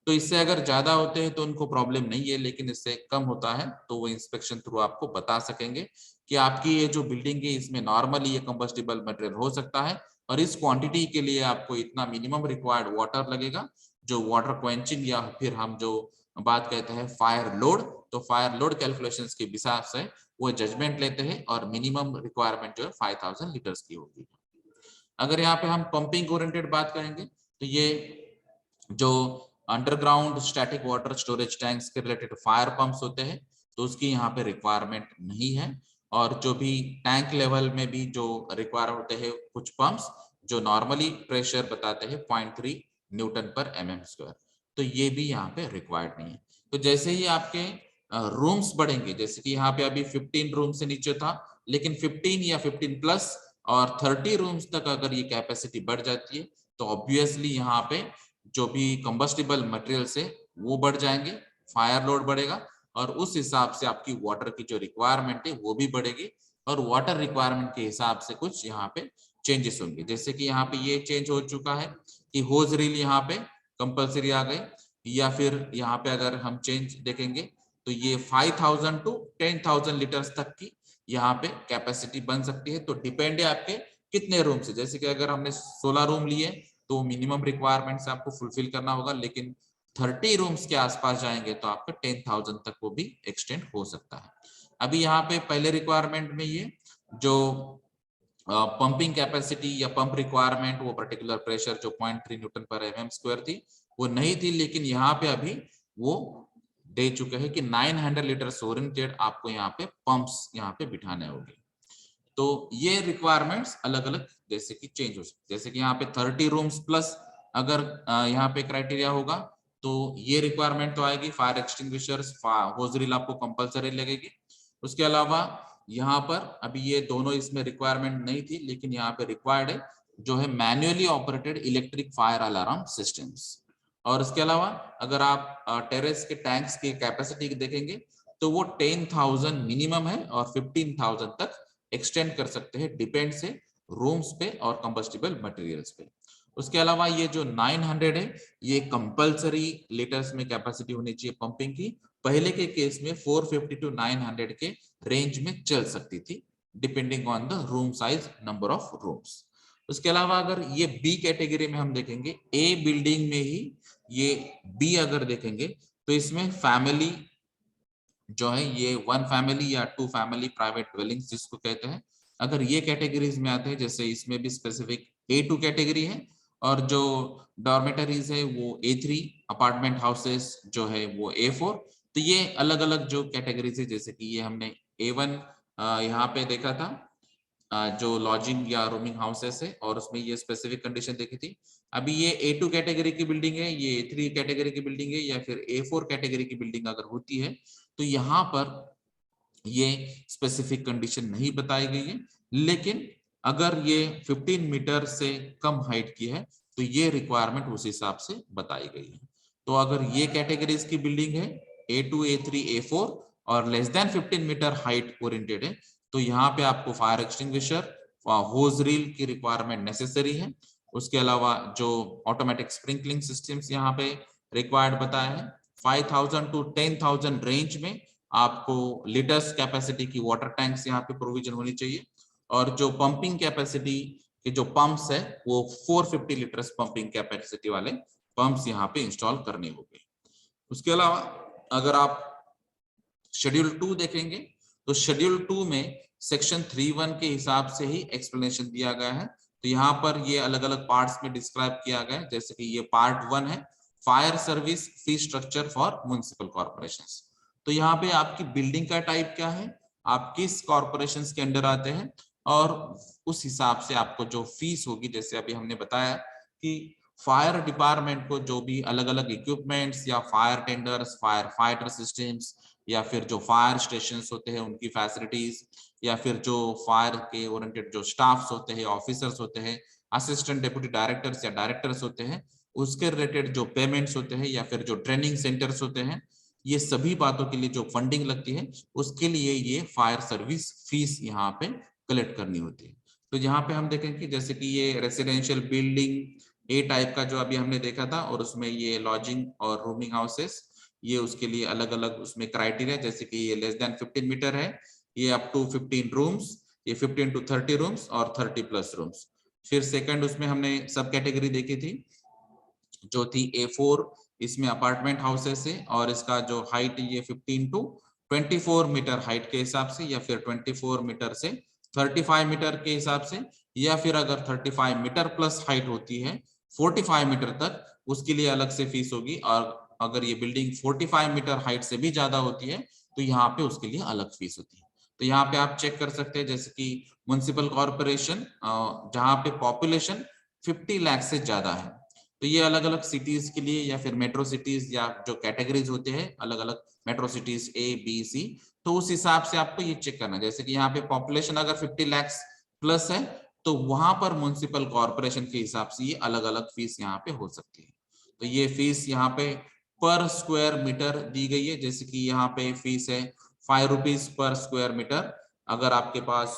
तो इससे अगर ज्यादा होते हैं तो उनको प्रॉब्लम नहीं है, लेकिन इससे कम होता है तो वो इंस्पेक्शन थ्रू आपको बता सकेंगे कि आपकी ये जो बिल्डिंग है इसमें नॉर्मली ये कंबस्टिबल मटेरियल हो सकता है और इस क्वांटिटी के लिए आपको इतना मिनिमम रिक्वायर्ड वाटर लगेगा, जो वाटर क्वेंचिंग या फिर हम जो बात कहते हैं फायर लोड, तो फायर लोड कैलकुलेशंस के हिसाब से वो जजमेंट लेते हैं और मिनिमम रिक्वायरमेंट जो है 5000 लीटर्स की होगी। अगर यहाँ पे हम पंपिंग ओरिएंटेड बात करेंगे तो ये जो underground static water storage tanks के रिलेटेड फायर पंप्स होते हैं तो उसकी यहाँ पे रिक्वायरमेंट नहीं है, और जो भी टैंक लेवल में भी जो रिक्वायर होते हैं कुछ पंप्स जो नॉर्मली प्रेशर बताते हैं 0.3 न्यूटन पर mm², तो ये भी यहाँ पे रिक्वायर्ड नहीं है। तो जैसे ही आपके रूम्स बढ़ेंगे, जैसे कि यहाँ पे अभी 15 रूम से नीचे था, लेकिन 15 या 15 प्लस और 30 रूम्स तक अगर ये कैपेसिटी बढ़ जाती है तो ऑब्वियसली यहाँ पे जो भी कंबस्टिबल मटेरियल्स है वो बढ़ जाएंगे, फायर लोड बढ़ेगा और उस हिसाब से आपकी वाटर की जो रिक्वायरमेंट है वो भी बढ़ेगी और वाटर रिक्वायरमेंट के हिसाब से कुछ यहाँ पे चेंजेस होंगे। जैसे कि यहाँ पे ये चेंज हो चुका है कि होज रील यहाँ पे कंपलसरी आ गई, या फिर यहाँ पे अगर हम चेंज देखेंगे तो ये 5000 टू 10,000 लीटर्स तक की यहाँ पे कैपेसिटी बन सकती है। तो डिपेंड है आपके कितने रूम से, जैसे कि अगर हमने 16 रूम लिए तो मिनिमम रिक्वायरमेंट से आपको फुलफिल करना होगा, लेकिन 30 रूम्स के आसपास जाएंगे तो आपका 10,000 तक वो भी एक्सटेंड हो सकता है। अभी यहाँ पे पहले रिक्वायरमेंट में ये जो पंपिंग कैपेसिटी या पंप रिक्वायरमेंट वो पर्टिकुलर प्रेशर जो 0.3 न्यूटन पर mm² थी वो नहीं थी, लेकिन यहाँ पे अभी वो दे चुके हैं कि 900 लीटर ओरिएंटेड आपको यहाँ पे पंप्स यहाँ पे बिठाने होंगे। तो ये रिक्वायरमेंट्स अलग अलग जैसे कि चेंज हो सकते, जैसे कि यहाँ पे 30 रूम्स प्लस अगर यहाँ पे क्राइटेरिया होगा तो ये रिक्वायरमेंट तो आएगी, फायर एक्सटिंग्विशर्स, होज रील आपको कंपलसरी लगेगी। उसके अलावा यहाँ पर अभी ये दोनों इसमें रिक्वायरमेंट नहीं थी, लेकिन यहाँ पे रिक्वायर्ड है जो है manually operated electric fire alarm systems. और इसके अलावा अगर आप टेरेस के टैंक्स की कैपेसिटी देखेंगे तो वो 10,000 मिनिमम है और 15,000 तक एक्सटेंड कर सकते हैं, डिपेंड से रूम्स पे और कंबस्टिबल मटेरियल्स पे। उसके अलावा ये जो 900 है ये कंपलसरी लीटर्स में कैपेसिटी होनी चाहिए पंपिंग की, पहले के केस में 450 टू 900 के रेंज में चल सकती थी depending on the room size, number of rooms. उसके अलावा अगर ये बी कैटेगरी में हम देखेंगे, ए बिल्डिंग में ही ये बी अगर देखेंगे तो इसमें फैमिली जो है ये 1 फैमिली या 2 फैमिली प्राइवेट ड्वेलिंग्स जिसको कहते हैं, अगर ये कैटेगरीज में आते हैं, जैसे इसमें भी स्पेसिफिक A2 कैटेगरी है और जो डॉर्मेटरीज है वो A3, अपार्टमेंट हाउसेस जो है वो A4। तो ये अलग अलग जो कैटेगरीज है, जैसे कि ये हमने A1 यहाँ पे देखा था जो लॉजिंग या रूमिंग हाउसेस है और उसमें ये स्पेसिफिक कंडीशन देखी थी। अभी ये A2 कैटेगरी की बिल्डिंग है, ये A3 कैटेगरी की बिल्डिंग है या फिर A4 कैटेगरी की बिल्डिंग अगर होती है तो यहाँ पर ये स्पेसिफिक कंडीशन नहीं बताई गई है, लेकिन अगर ये 15 मीटर से कम हाइट की है तो ये रिक्वायरमेंट उस हिसाब से बताई गई है। तो अगर ये कैटेगरीज की बिल्डिंग है A2, A3, A4 और less than 15 metre height oriented है तो यहाँ पे आपको फायर एक्सटिंग्विशर, होज रील की रिक्वायरमेंट नेसेसरी है। उसके अलावा जो ऑटोमेटिक स्प्रिंकलिंग सिस्टम्स यहाँ पे रिक्वायर्ड बताया है, 5000 टू 10,000 रेंज में आपको लीटर्स कैपेसिटी की वाटर टैंक्स यहाँ पे प्रोविजन होनी चाहिए, और जो पंपिंग कैपेसिटी के जो पंप्स है वो 450 लीटर्स पंपिंग कैपेसिटी वाले पंप्स यहाँ पे इंस्टॉल करने होंगे। उसके अलावा अगर आप शेड्यूल 2 देखेंगे तो शेड्यूल 2 में सेक्शन 3(1) के हिसाब से ही एक्सप्लेनेशन दिया गया है। तो यहाँ पर ये अलग अलग पार्ट्स में डिस्क्राइब किया गया है, जैसे कि ये पार्ट 1 है, fire service fee structure for municipal corporations. तो यहाँ पे आपकी बिल्डिंग का टाइप क्या है, आप किस कॉर्पोरेशंस के अंडर आते हैं और उस हिसाब से आपको जो फीस होगी, जैसे अभी हमने बताया कि फायर डिपार्टमेंट को जो भी अलग अलग इक्विपमेंट्स या fire tenders, fire fighter systems, या फिर जो फायर स्टेशंस होते हैं उनकी फैसिलिटीज, या फिर जो फायर के ओरिएंटेड जो स्टाफ्स होते हैं, ऑफिसर्स होते हैं, असिस्टेंट डेप्यूटी डायरेक्टर्स या डायरेक्टर्स होते हैं, उसके रिलेटेड जो पेमेंट्स होते हैं, या फिर जो ट्रेनिंग सेंटर्स होते हैं, ये सभी बातों के लिए जो फंडिंग लगती है उसके लिए ये फायर सर्विस फीस यहाँ पे कलेक्ट करनी होती है। तो यहाँ पे हम देखें कि जैसे कि ये रेसिडेंशियल बिल्डिंग ए टाइप का जो अभी हमने देखा था, और उसमें ये लॉजिंग और रूमिंग हाउसेस, ये उसके लिए अलग अलग उसमें क्राइटेरिया, जैसे कि ये लेस देन 15 मीटर है, ये अप टू 15 रूम्स, ये 15 टू 30 रूम्स और 30 प्लस रूम्स। फिर सेकंड उसमें हमने सब कैटेगरी देखी थी जो थी A4, इसमें अपार्टमेंट हाउसेस है, और इसका जो हाइट ये 15 टू 24 मीटर हाइट के हिसाब से, या फिर 24 मीटर से 35 मीटर के हिसाब से, या फिर अगर 35 मीटर प्लस हाइट होती है 45 मीटर तक, उसके लिए अलग से फीस होगी। और अगर ये बिल्डिंग 45 मीटर हाइट से भी ज्यादा होती है तो यहाँ पे उसके लिए अलग फीस होती है। तो यहाँ पे आप चेक कर सकते हैं, जैसे कि म्युनिसिपल कॉर्पोरेशन जहाँ पे पॉपुलेशन 50 लाख से ज्यादा है, तो ये अलग अलग सिटीज के लिए, या फिर मेट्रो सिटीज या जो कैटेगरीज होते हैं अलग अलग metro cities A, B, C, तो उस हिसाब से आपको ये चेक करना। जैसे कि यहाँ पे पॉपुलेशन अगर 50 लाख प्लस है तो वहां पर म्युनिसिपल कॉर्पोरेशन के हिसाब से ये अलग अलग फीस यहाँ पे हो सकती है। तो ये फीस यहाँ पे पर स्क्वायर मीटर दी गई है, जैसे कि यहाँ पे फीस है 5 रुपीज पर स्क्वायर मीटर। अगर आपके पास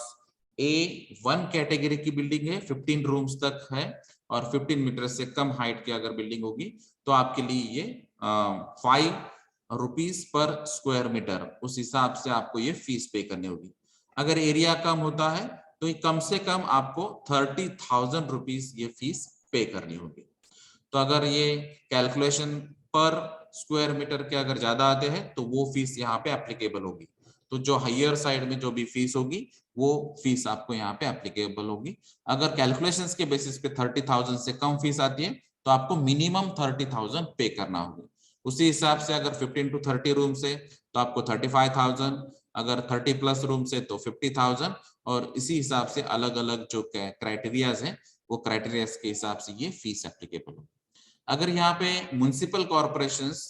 A1 कैटेगरी की बिल्डिंग है, 15 रूम्स तक है, और 15 मीटर से कम हाइट की अगर बिल्डिंग होगी तो आपके लिए ये 5 रुपीज पर स्क्वायर मीटर, उस हिसाब से आपको ये फीस पे करनी होगी। अगर एरिया कम होता है तो कम से कम आपको 30,000 रुपीज ये फीस पे करनी होगी। तो अगर ये कैलकुलेशन पर स्क्वायर मीटर के अगर ज्यादा आते हैं तो वो फीस यहाँ पे एप्लीकेबल होगी। तो जो हायर साइड में जो भी फीस होगी वो फीस आपको यहाँ पे एप्लीकेबल होगी। अगर कैलकुलेशंस के बेसिस पे 30,000 से कम फीस आती है तो आपको मिनिमम 30,000 पे करना होगा। उसी हिसाब से अगर 15 टू 30 रूम से तो आपको 35,000, अगर 30 प्लस रूम से तो 50,000, और इसी हिसाब से अलग अलग जो क्राइटेरियाज है वो क्राइटेरियाज के हिसाब से ये फीस एप्लीकेबल होगी। अगर यहाँ पे म्युनिसिपल कॉर्पोरेशंस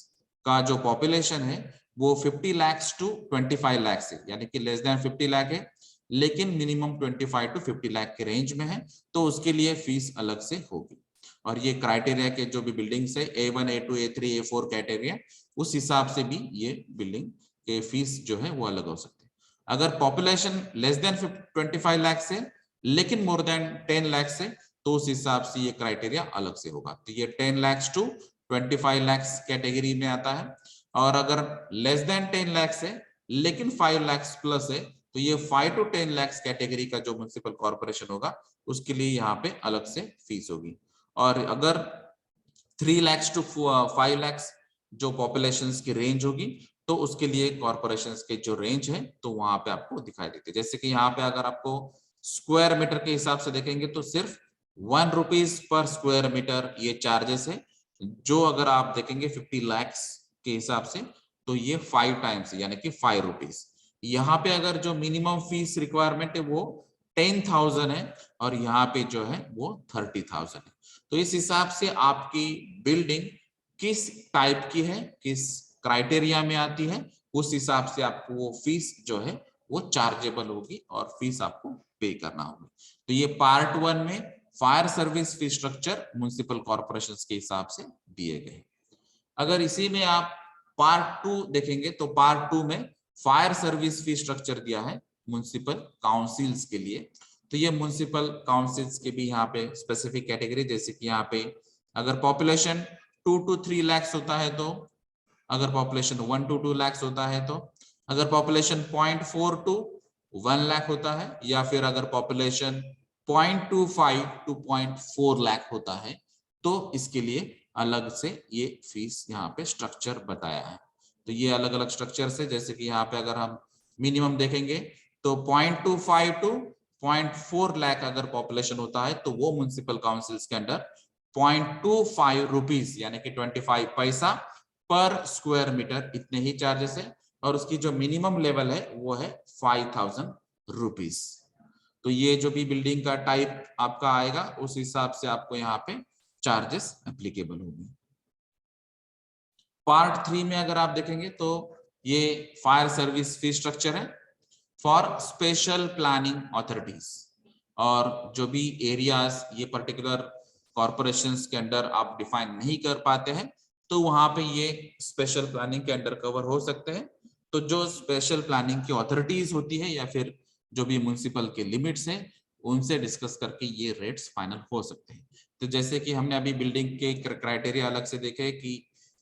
का जो पॉपुलेशन है वो 50 लाख टू 25 लाख है, यानी कि लेस देन 50 लाख है लेकिन मिनिमम 25 टू 50 लाख के रेंज में है, तो उसके लिए फीस अलग से होगी। और ये क्राइटेरिया के जो भी बिल्डिंग्स है A1, A2, A3, A4 category, उस हिसाब से भी ये बिल्डिंग के फीस जो है वो अलग हो सकते हैं। अगर पॉपुलेशन लेस देन 25 लाख से लेकिन मोर देन 10 लाख से, तो उस हिसाब से ये क्राइटेरिया अलग से होगा। तो ये 10 लाख टू 25 लाख कैटेगरी में आता है। और अगर लेस देन 10 लाख है लेकिन 5 लाख प्लस है तो ये 5 टू 10 लाख कैटेगरी का जो म्युनिसिपल कॉर्पोरेशन होगा उसके लिए यहाँ पे अलग से फीस होगी। और अगर 3 लाख टू 5 लाख जो पॉपुलेशन की रेंज होगी तो उसके लिए कॉर्पोरेशन के जो रेंज है तो वहां पे आपको दिखाई देते हैं। जैसे कि यहाँ पे अगर आपको स्क्वायर मीटर के हिसाब से देखेंगे तो सिर्फ 1 रुपीज पर स्क्वायर मीटर ये चार्जेस है। जो अगर आप देखेंगे 50 लाख के हिसाब से तो ये 5 टाइम्स यानी कि 5 रुपीज। यहाँ पे अगर जो मिनिमम फीस रिक्वायरमेंट है वो 10,000 है और यहाँ पे जो है वो 30,000 है। तो इस हिसाब से आपकी बिल्डिंग किस टाइप की है, किस क्राइटेरिया में आती है, उस हिसाब से आपको वो फीस जो है वो चार्जेबल होगी और फीस आपको पे करना होगी। तो ये पार्ट 1 में fire service fee structure municipal corporation के हिसाब से दिए गए। अगर इसी में आप पार्ट 2 देखेंगे तो पार्ट 2 में फायर सर्विस फी स्ट्रक्चर दिया है म्युनिसिपल काउंसिल्स के लिए। तो ये म्युनिसिपल काउंसिल्स के भी यहाँ पे स्पेसिफिक कैटेगरी, जैसे कि यहाँ पे अगर पॉपुलेशन 2 टू 3 लाख होता है तो, अगर पॉपुलेशन 1 टू 2 लाख होता है तो, अगर पॉपुलेशन 0.4 टू 1 लाख होता है, या फिर अगर पॉपुलेशन 0.25 टू 0.4 लाख होता है तो इसके लिए अलग से ये फीस यहाँ पे स्ट्रक्चर बताया है। तो ये अलग अलग स्ट्रक्चर से, जैसे कि यहाँ पे अगर हम मिनिमम देखेंगे तो 0.25 टू 0.4 लाख अगर पॉपुलेशन होता है तो वो म्युनिसिपल काउंसिल्स के अंडर 0.25 रुपीज यानी कि 25 पैसा पर स्क्वायर मीटर इतने ही चार्जेस है, और उसकी जो मिनिमम लेवल है वो है 5,000 रुपीज। तो ये जो भी बिल्डिंग का टाइप आपका आएगा उस हिसाब से आपको यहाँ पे चार्जेस एप्लीकेबल होगी। पार्ट 3 में अगर आप देखेंगे तो ये फायर सर्विस फी स्ट्रक्चर है फॉर स्पेशल प्लानिंग अथॉरिटीज, और जो भी एरियाज ये पर्टिकुलर कॉर्पोरेशंस के अंडर आप डिफाइन नहीं कर पाते हैं तो वहां पे ये स्पेशल प्लानिंग के अंडर कवर हो सकते हैं। तो जो स्पेशल प्लानिंग की अथॉरिटीज होती है या फिर जो भी म्युनिसिपल के लिमिट्स हैं उनसे डिस्कस करके ये रेट्स फाइनल हो सकते हैं। तो जैसे कि हमने अभी बिल्डिंग के क्राइटेरिया अलग से देखे कि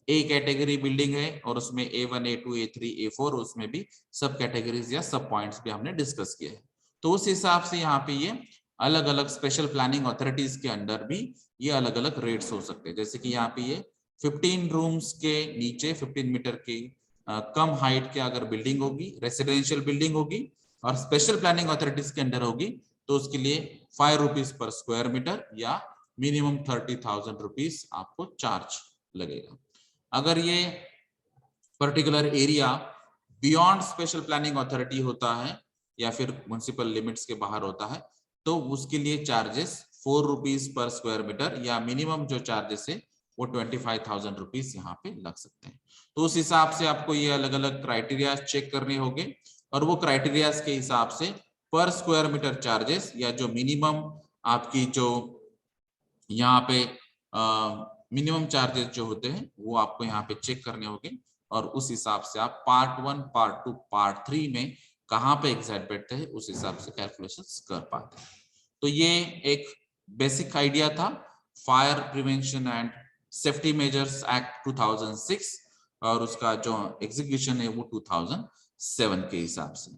ए कैटेगरी बिल्डिंग है और उसमें A1 A2 A3 A4, उसमें भी सब कैटेगरीज या सब पॉइंट्स भी हमने डिस्कस किए हैं। तो उस हिसाब से यहाँ पे ये अलग अलग स्पेशल प्लानिंग अथॉरिटीज के अंडर भी ये अलग अलग रेट्स हो सकते हैं। जैसे कि यहाँ पे ये 15 रूम्स के नीचे 15 मीटर की कम हाइट के अगर बिल्डिंग होगी, रेसिडेंशियल बिल्डिंग होगी और स्पेशल प्लानिंग अथॉरिटीज के अंडर होगी तो उसके लिए 5 रुपीज पर स्क्वायर मीटर या मिनिमम 30,000 रुपीज आपको चार्ज लगेगा। अगर ये particular area beyond special planning authority होता है या फिर म्युनिसिपल लिमिट्स के बाहर होता है तो उसके लिए चार्जेस 4 रुपीज पर स्क्वायर मीटर या मिनिमम जो चार्जेस है वो 25,000 रुपीज यहाँ पे लग सकते हैं। तो उस हिसाब से आपको ये अलग अलग क्राइटेरिया चेक करने होंगे और वो क्राइटेरियाज के हिसाब से पर स्क्वायर मीटर चार्जेस या जो मिनिमम आपकी जो यहाँ पे मिनिमम चार्जेस जो होते हैं वो आपको यहाँ पे चेक करने होंगे और उस हिसाब से आप पार्ट 1, पार्ट 2, पार्ट 3 में कहाँ पे एग्जैक्ट बैठते हैं उस हिसाब से कैलकुलेशंस कर पाते हैं। तो ये एक बेसिक आइडिया था fire prevention and safety measures act 2006 और उसका जो एग्जीक्यूशन है वो 2007 के हिसाब से।